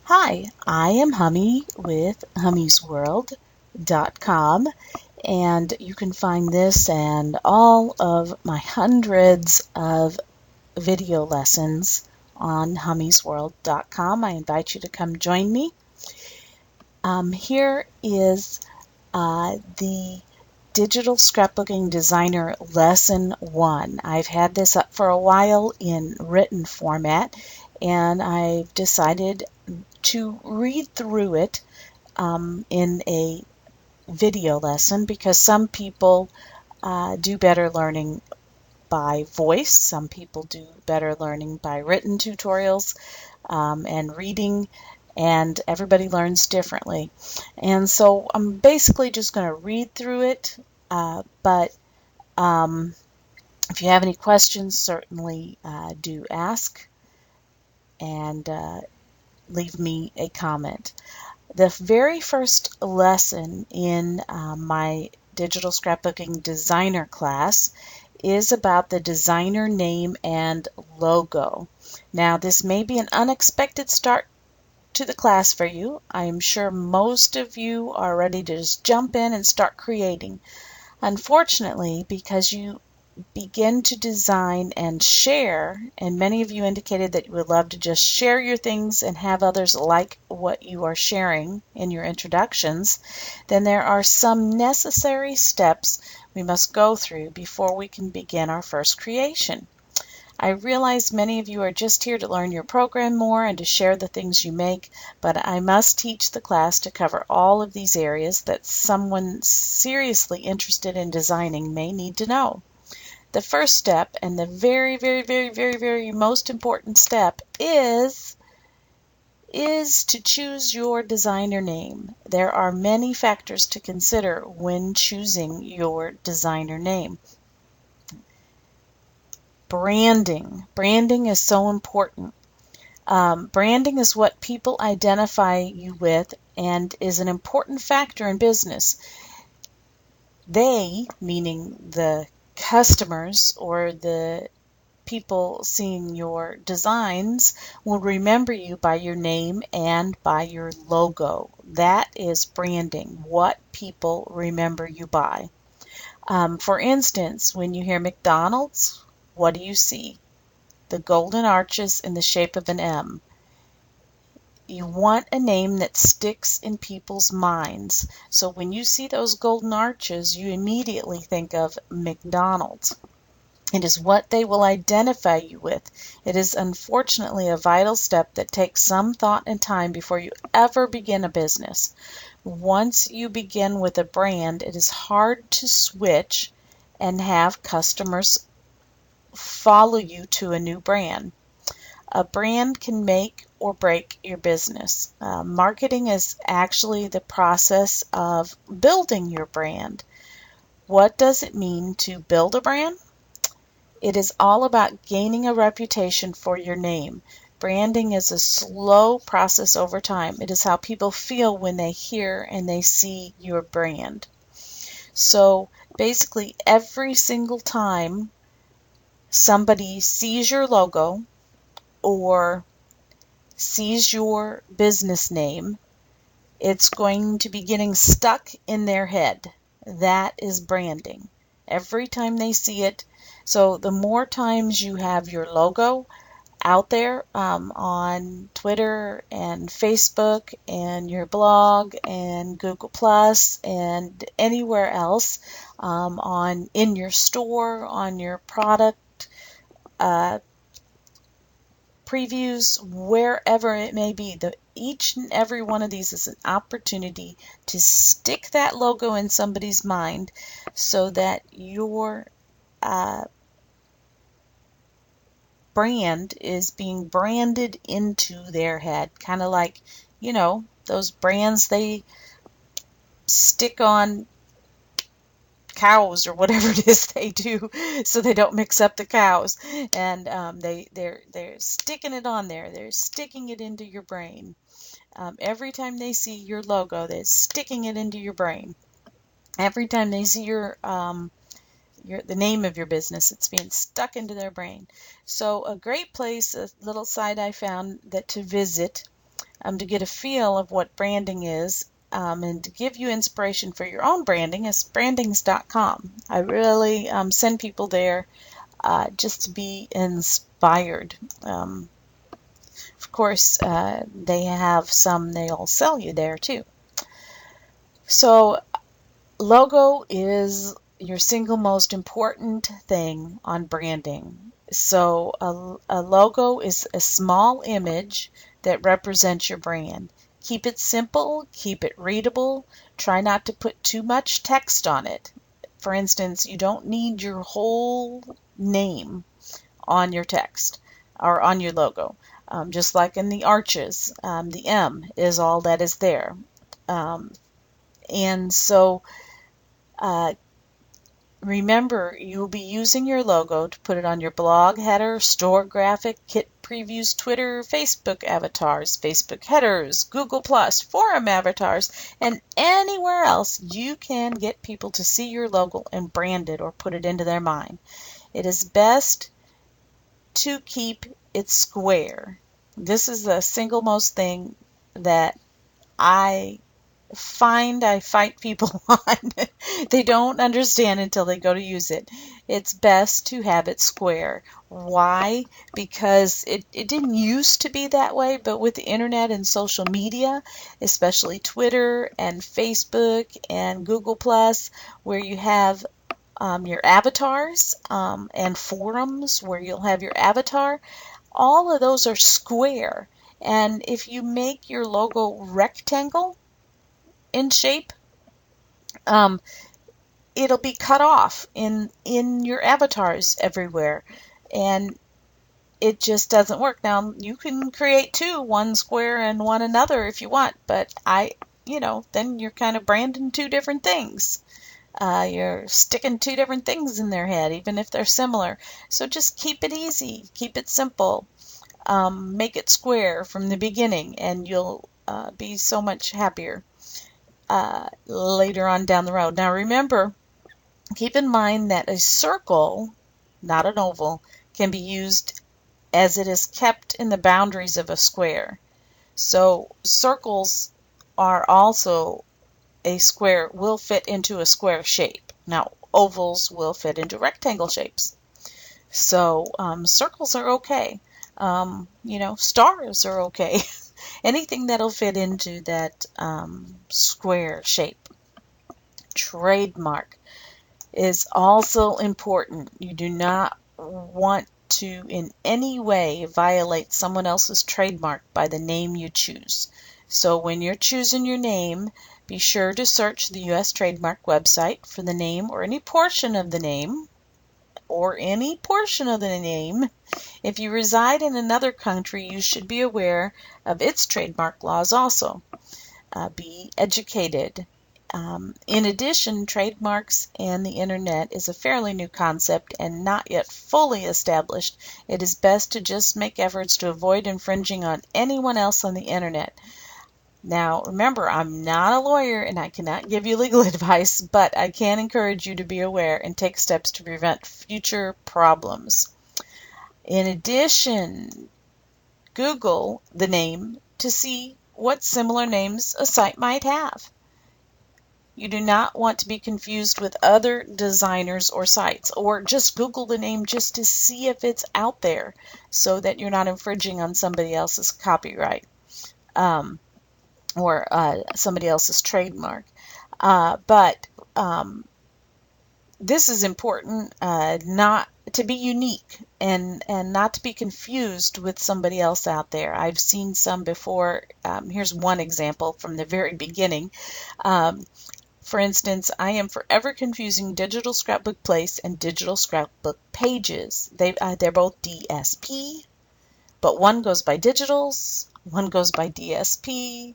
Hi, I am Hummy with hummiesworld.com, and you can find this and all of my hundreds of video lessons on hummiesworld.com. I invite you to come join me. Here is the Digital Scrapbooking Designer Lesson 1. I've had this up for a while in written format, and I've decided to read through it in a video lesson because some people do better learning by voice, some people do better learning by written tutorials and reading, and everybody learns differently. And so I'm basically just going to read through it, but if you have any questions, certainly do ask and leave me a comment. The very first lesson in my Digital Scrapbooking Designer class is about the designer name and logo. Now, this may be an unexpected start to the class for you. I am sure most of you are ready to just jump in and start creating. Unfortunately, because you begin to design and share, and many of you indicated that you would love to just share your things and have others like what you are sharing in your introductions, then there are some necessary steps we must go through before we can begin our first creation. I realize many of you are just here to learn your program more and to share the things you make, but I must teach the class to cover all of these areas that someone seriously interested in designing may need to know. The first step, and the very most important step, is to choose your designer name. There are many factors to consider when choosing your designer name. Branding. Branding is so important. Branding is what people identify you with and is an important factor in business. They, meaning the customers or the people seeing your designs, will remember you by your name and by your logo. That is branding, what people remember you by. For instance, when you hear McDonald's, what do you see? The golden arches in the shape of an M. You want a name that sticks in people's minds. So when you see those golden arches, you immediately think of McDonald's. It is what they will identify you with. It is unfortunately a vital step that takes some thought and time before you ever begin a business. Once you begin with a brand, it is hard to switch and have customers follow you to a new brand. A brand can make or break your business. Marketing is actually the process of building your brand. What does it mean to build a brand? It is all about gaining a reputation for your name. Branding is a slow process over time. It is how people feel when they hear and they see your brand. So basically, every single time somebody sees your logo or sees your business name, it's going to be getting stuck in their head. That is branding. Every time they see it. So the more times you have your logo out there on Twitter and Facebook and your blog and Google Plus and anywhere else, in your store, on your product previews, wherever it may be, each and every one of these is an opportunity to stick that logo in somebody's mind so that your brand is being branded into their head. Kind of like, those brands they stick on cows or whatever it is they do so they don't mix up the cows, and they're sticking it on there. They're sticking it into your brain. Every time they see your logo, they're sticking it into your brain. Every time they see the name of your business, it's being stuck into their brain. So a great place, a little site I found that to visit to get a feel of what branding is, and to give you inspiration for your own branding is brandings.com. I really send people there just to be inspired. Of course, they have some they'll sell you there too. So logo is your single most important thing on branding. So a logo is a small image that represents your brand. Keep it simple, keep it readable. Try not to put too much text on it. For instance, you don't need your whole name on your text or on your logo. Just like in the arches, the M is all that is there. And so remember, you'll be using your logo to put it on your blog header, store graphic, kit previews, Twitter, Facebook avatars, Facebook headers, Google+, forum avatars, and anywhere else you can get people to see your logo and brand it or put it into their mind. It is best to keep it square. This is the single most thing that I fight people on. They don't understand until they go to use it. It's best to have it square. Why? Because it didn't used to be that way, but with the internet and social media, especially Twitter and Facebook and Google+, where you have your avatars and forums where you'll have your avatar, all of those are square. And if you make your logo rectangle in shape, it'll be cut off in your avatars everywhere, and it just doesn't work. Now you can create two, one square and one another if you want, but then you're kind of branding two different things. You're sticking two different things in their head, even if they're similar. So just keep it easy, keep it simple, make it square from the beginning, and you'll be so much happier later on down the road. Now remember, keep in mind that a circle, not an oval, can be used as it is kept in the boundaries of a square. So circles are also a square, will fit into a square shape. Now ovals will fit into rectangle shapes. So circles are okay. Stars are okay. Anything that'll fit into that square shape. Trademark is also important. You do not want to in any way violate someone else's trademark by the name you choose. So when you're choosing your name, be sure to search the U.S. Trademark website for the name or any portion of the name. If you reside in another country, you should be aware of its trademark laws also. Be educated. In addition, trademarks and the internet is a fairly new concept and not yet fully established. It is best to just make efforts to avoid infringing on anyone else on the internet. Now, remember, I'm not a lawyer and I cannot give you legal advice, but I can encourage you to be aware and take steps to prevent future problems. In addition, Google the name to see what similar names a site might have. You do not want to be confused with other designers or sites, or just Google the name just to see if it's out there so that you're not infringing on somebody else's copyright. Or somebody else's trademark. But this is important, not to be unique and not to be confused with somebody else out there. I've seen some before. Here's one example from the very beginning. For instance, I am forever confusing Digital Scrapbook Place and Digital Scrapbook Pages. They're both DSP, but one goes by Digitals, one goes by DSP,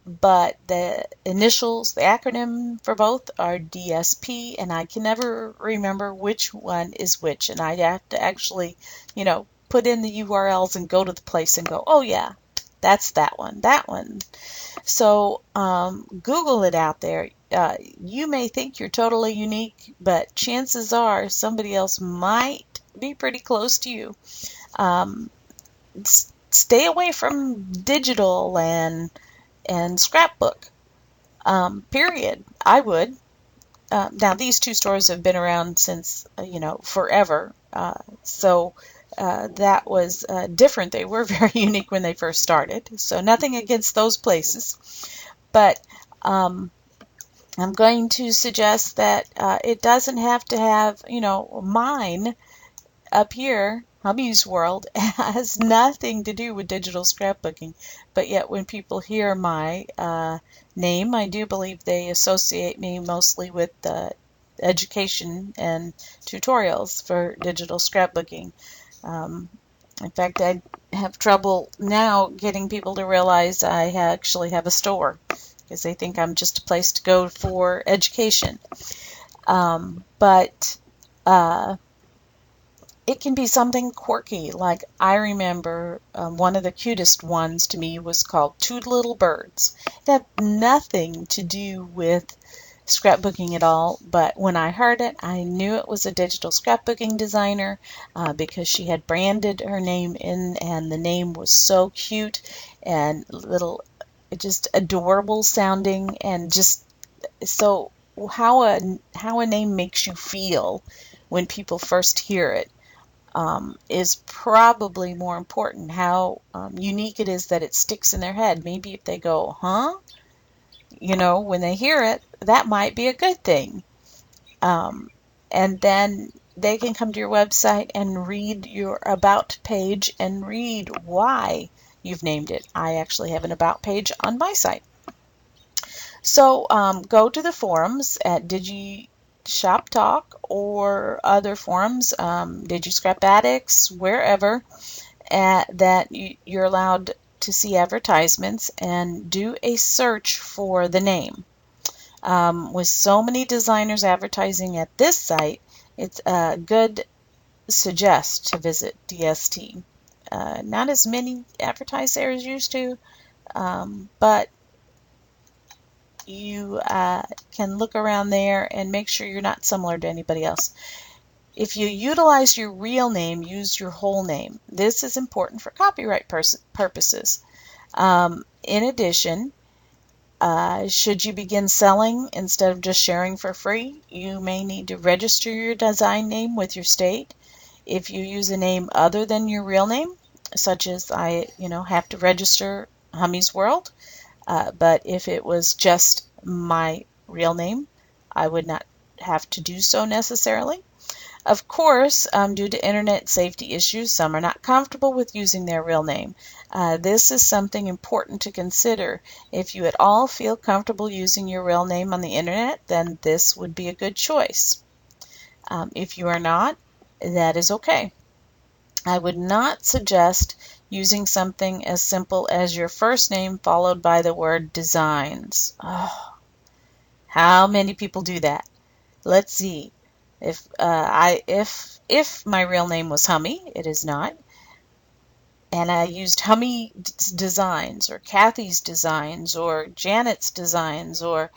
but the initials, the acronym for both are DSP, and I can never remember which one is which, and I have to actually, put in the URLs and go to the place and go, oh yeah, that's that one. So Google it out there. You may think you're totally unique, but chances are somebody else might be pretty close to you. stay away from digital and scrapbook. Period. I would. Now, these two stores have been around since, forever. So that was different. They were very unique when they first started. So nothing against those places. But I'm going to suggest that it doesn't have to have, mine up here, Hubby's World, has nothing to do with digital scrapbooking. But yet when people hear my name, I do believe they associate me mostly with education and tutorials for digital scrapbooking. In fact, I have trouble now getting people to realize I actually have a store, because they think I'm just a place to go for education. But it can be something quirky. Like, I remember one of the cutest ones to me was called Two Little Birds. It had nothing to do with scrapbooking at all, but when I heard it, I knew it was a digital scrapbooking designer because she had branded her name in, and the name was so cute and just adorable sounding, and just so how a name makes you feel when people first hear it is probably more important. How unique it is that it sticks in their head. Maybe if they go, huh? When they hear it, that might be a good thing. And then they can come to your website and read your About page and read why you've named it. I actually have an About page on my site. So go to the forums at DigiShop Talk or other forums, DigiScrap Addicts, wherever, that you're allowed to see advertisements, and do a search for the name. With so many designers advertising at this site, it's a good suggest to visit DST. Not as many advertise there as used to, but you can look around there and make sure you're not similar to anybody else. If you utilize your real name, use your whole name. This is important for copyright purposes. In addition, should you begin selling instead of just sharing for free, you may need to register your design name with your state. If you use a name other than your real name, such as I have to register Hummy's World, but if it was just my real name, I would not have to do so necessarily. Of course, due to internet safety issues, some are not comfortable with using their real name. This is something important to consider. If you at all feel comfortable using your real name on the internet, then this would be a good choice. If you are not, that is okay. I would not suggest using something as simple as your first name followed by the word designs. Oh, how many people do that? Let's see. If my real name was Hummy, it is not, and I used Hummy Designs or Kathy's Designs or Janet's Designs or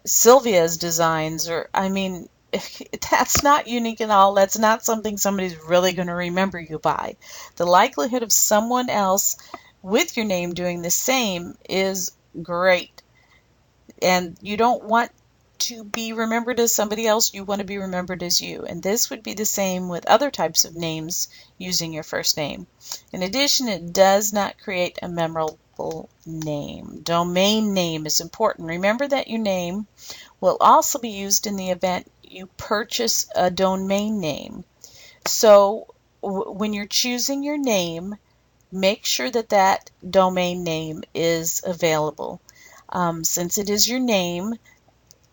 Sylvia's Designs, that's not unique at all. That's not something somebody's really going to remember you by. The likelihood of someone else with your name doing the same is great, and you don't want to be remembered as somebody else. You want to be remembered as you, and this would be the same with other types of names using your first name. In addition, it does not create a memorable name. Domain name is important. Remember that your name will also be used in the event you purchase a domain name. So when you're choosing your name, make sure that domain name is available. Since it is your name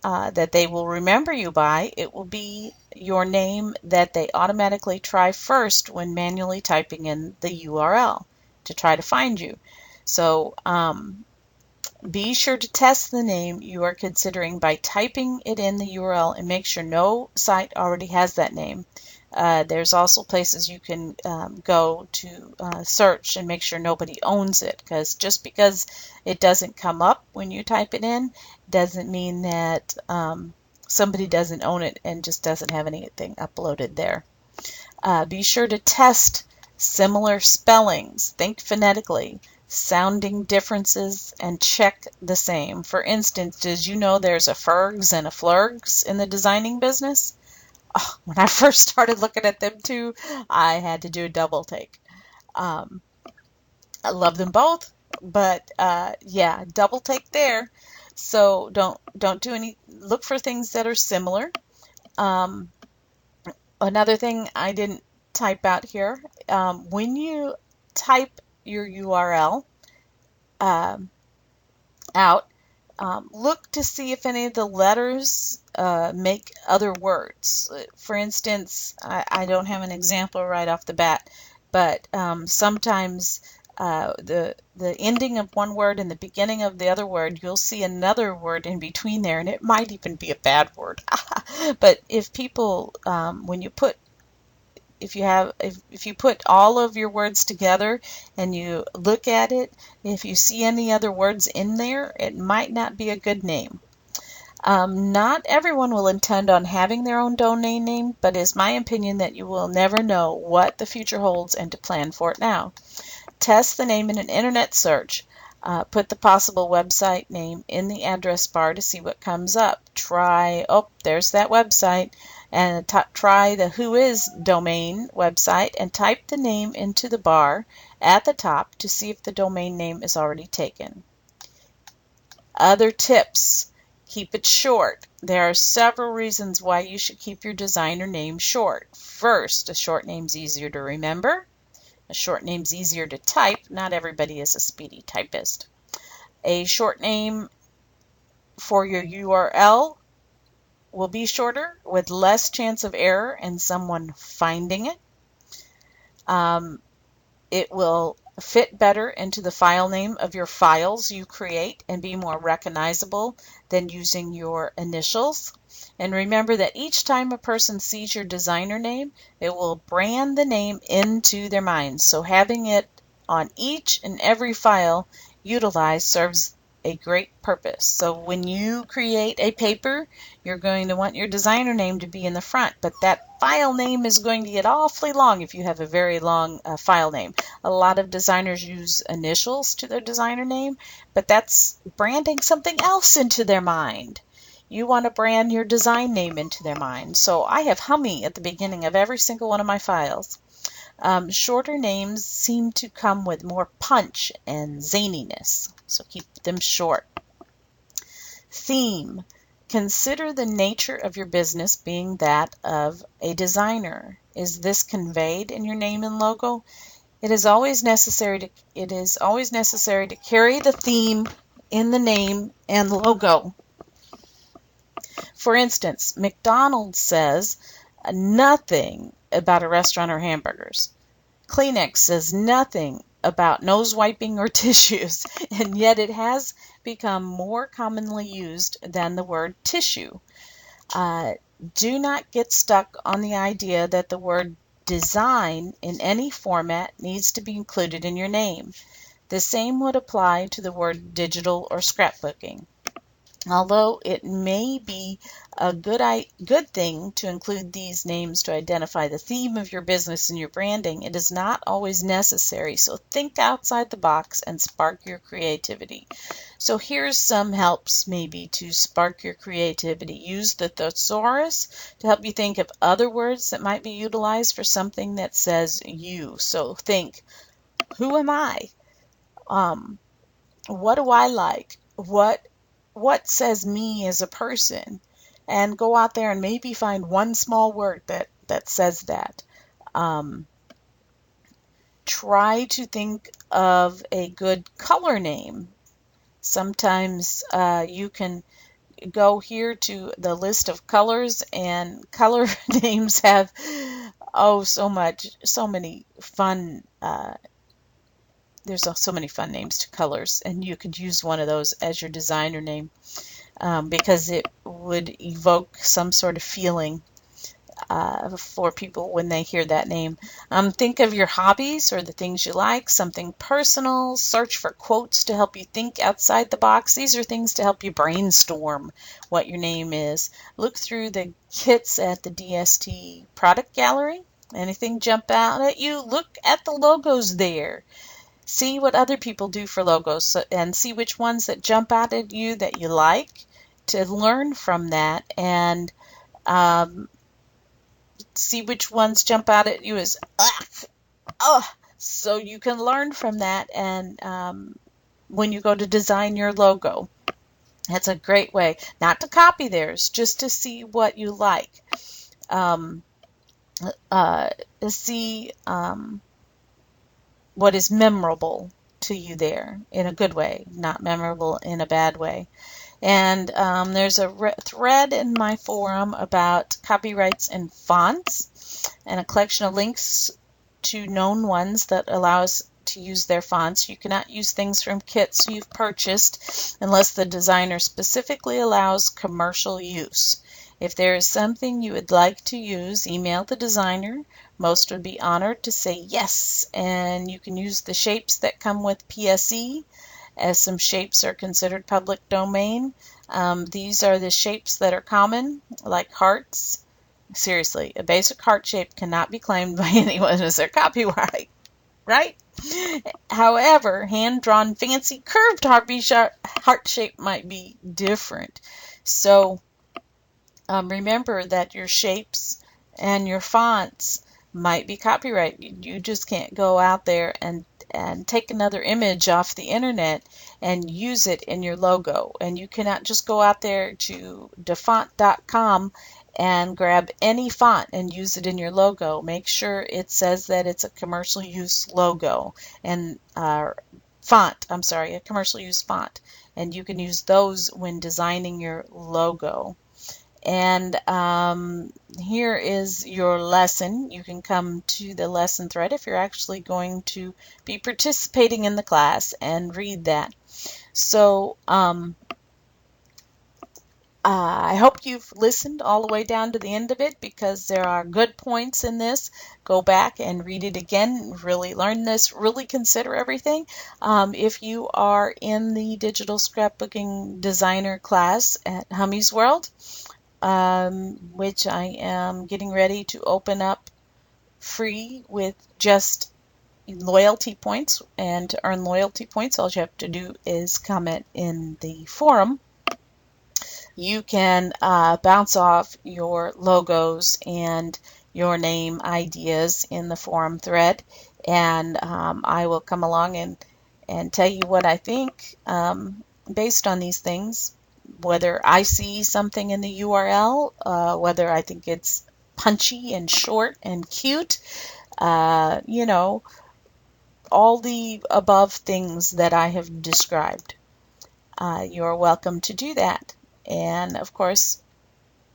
that they will remember you by, it will be your name that they automatically try first when manually typing in the URL to try to find you. So be sure to test the name you are considering by typing it in the URL and make sure no site already has that name. There's also places you can go to search and make sure nobody owns it, because just because it doesn't come up when you type it in doesn't mean that somebody doesn't own it and just doesn't have anything uploaded there. Be sure to test Similar spellings, think phonetically. Sounding differences, and check the same. For instance, did you know there's a Fergs and a Flurgs in the designing business? Oh, when I first started looking at them too, I had to do a double take. Um, I love them both, but yeah, double take there. So don't do any. Look for things that are similar. Um, Another thing I didn't type out here, when you type your URL um, out, look to see if any of the letters make other words. For instance, I don't have an example right off the bat, but sometimes the ending of one word and the beginning of the other word, you'll see another word in between there, and it might even be a bad word. But if people, when you put if you put all of your words together and you look at it, if you see any other words in there, it might not be a good name. Not everyone will intend on having their own domain name, but it's my opinion that you will never know what the future holds and to plan for it now. Test the name in an internet search. Put the possible website name in the address bar to see what comes up. There's that website. And try the Who Is domain website and type the name into the bar at the top to see if the domain name is already taken. Other tips. Keep it short. There are several reasons why you should keep your designer name short. First, a short name's easier to remember. A short name's easier to type. Not everybody is a speedy typist. A short name for your URL will be shorter with less chance of error and someone finding it. It will fit better into the file name of your files you create and be more recognizable than using your initials. And remember that each time a person sees your designer name, it will brand the name into their minds. So having it on each and every file utilized serves a great purpose. So when you create a paper, you're going to want your designer name to be in the front, but that file name is going to get awfully long if you have a very long file name. A lot of designers use initials to their designer name, but that's branding something else into their mind. You want to brand your design name into their mind. So I have Hummy at the beginning of every single one of my files. Shorter names seem to come with more punch and zaniness, so keep them short. Theme. Consider the nature of your business being that of a designer. Is this conveyed in your name and logo? It is always necessary to carry the theme in the name and logo. For instance, McDonald's says nothing about a restaurant or hamburgers. Kleenex says nothing about nose wiping or tissues, and yet it has become more commonly used than the word tissue. Do not get stuck on the idea that the word design in any format needs to be included in your name. The same would apply to the word digital or scrapbooking. Although it may be a good thing to include these names to identify the theme of your business and your branding, it is not always necessary. So think outside the box and spark your creativity. So here's some helps maybe to spark your creativity. Use the thesaurus to help you think of other words that might be utilized for something that says you. So think, who am I? What do I like? What says me as a person? And go out there and maybe find one small word that says that. Try to think of a good color name. Sometimes you can go here to the list of colors, and color names have so many fun there's so many fun names to colors, and you could use one of those as your designer name because it would evoke some sort of feeling for people when they hear that name. Think of your hobbies or the things you like, something personal. Search for quotes to help you think outside the box. These are things to help you brainstorm what your name is. Look through the kits at the DST product gallery. Anything jump out at you? Look at the logos there. See what other people do for logos and see which ones that jump out at you that you like, to learn from that, and see which ones jump out at you as so you can learn from that, and when you go to design your logo. That's a great way, not to copy theirs, just to see what you like. To see what is memorable to you there in a good way, not memorable in a bad way. And there's a thread in my forum about copyrights and fonts, and a collection of links to known ones that allow us to use their fonts. You cannot use things from kits you've purchased unless the designer specifically allows commercial use. If there is something you would like to use, email the designer. Most would be honored to say yes, and you can use the shapes that come with PSE, as some shapes are considered public domain. These are the shapes that are common, like hearts. Seriously, a basic heart shape cannot be claimed by anyone as their copyright, right? However, hand-drawn fancy curved heart shape might be different. So remember that your shapes and your fonts might be copyrighted. You just can't go out there and take another image off the internet and use it in your logo. And you cannot just go out there to dafont.com and grab any font and use it in your logo. Make sure it says that it's a commercial use logo and a commercial use font. And you can use those when designing your logo. And here is your lesson. You can come to the lesson thread if you're actually going to be participating in the class and read that. So I hope you've listened all the way down to the end of it, because there are good points in this. Go back and read it again, really learn this, really consider everything. If you are in the digital scrapbooking designer class at Hummy's World, which I am getting ready to open up free with just loyalty points. And to earn loyalty points, all you have to do is comment in the forum. You can bounce off your logos and your name ideas in the forum thread, and I will come along and tell you what I think based on these things. Whether I see something in the URL, whether I think it's punchy and short and cute, all the above things that I have described. You're welcome to do that. And of course,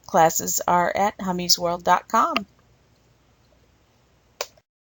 classes are at hummysworld.com.